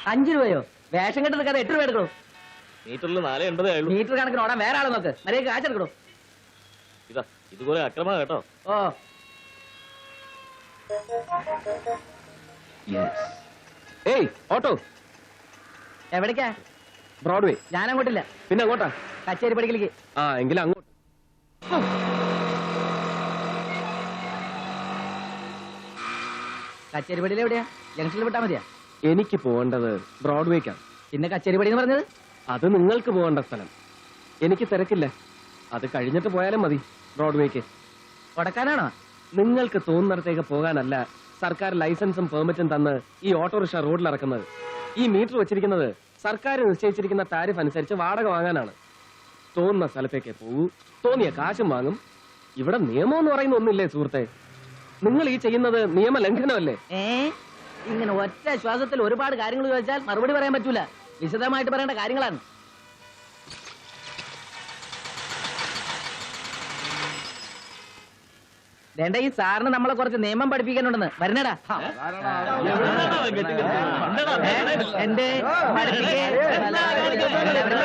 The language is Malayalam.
5 രൂപയോ? വേഷം കെട്ടുന്ന കഥ 8 രൂപ എടുക്കണോ? മീറ്ററിൽ 4.80 ആയുള്ളൂ. മീറ്റർ കണക്കിന് ഓടാൻ വേറെ ആളെ നോക്ക്. മര്യാദ കാശെടുക്കണോ? ഇതാ ഇതുപോലെ അക്രമ കേട്ടോ. ഓ ഏയ് ഓട്ടോ എവിടേക്കാ? ബ്രോഡ്വേ. ഞാൻ അങ്ങോട്ടില്ല. പിന്നെ അങ്ങോട്ടാ? കച്ചേരി പടിക്കലേക്ക്. ആ എങ്കിലും അങ്ങോട്ട്. കച്ചേരി പടിയിൽ എവിടെയാ? ജംഗ്ഷനിൽ വിട്ടാ മതിയാ? എനിക്ക് പോകേണ്ടത് ബ്രോഡ്വേക്കാണ്. പിന്നെ കച്ചേരി പടി എന്ന് പറഞ്ഞത്? അത് നിങ്ങൾക്ക് പോകേണ്ട സ്ഥലം. എനിക്ക് തിരക്കില്ല. അത് കഴിഞ്ഞിട്ട് പോയാലും മതി. ബ്രോഡ്വേക്ക് കൊടക്കാനാണോ? നിങ്ങൾക്ക് തോന്നുന്നിടത്തേക്ക് പോകാനല്ല സർക്കാർ ലൈസൻസും പെർമിറ്റും തന്ന് ഈ ഓട്ടോറിക്ഷ റോഡിൽ ഇറക്കുന്നത്. ഈ മീറ്റർ വെച്ചിരിക്കുന്നത് സർക്കാർ നിശ്ചയിച്ചിരിക്കുന്ന താരിഫ് അനുസരിച്ച് വാടക വാങ്ങാനാണ്. തോന്നുന്ന സ്ഥലത്തേക്ക് പോകൂ, തോന്നിയ കാശും വാങ്ങും. ഇവിടെ നിയമം എന്ന് പറയുന്ന ഒന്നില്ലേ സുഹൃത്തെ? നിങ്ങൾ ഈ ചെയ്യുന്നത് നിയമലംഘനമല്ലേ? ഇങ്ങനെ ഒറ്റ ശ്വാസത്തിൽ ഒരുപാട് കാര്യങ്ങൾ ചോദിച്ചാൽ മറുപടി പറയാൻ പറ്റൂല. വിശദമായിട്ട് പറയേണ്ട കാര്യങ്ങളാണ്. വേണ്ട, ഈ സാറിന് നമ്മളെ കുറച്ച് നിയമം പഠിപ്പിക്കാനുണ്ടെന്ന്. വരണടാ. എന്റെ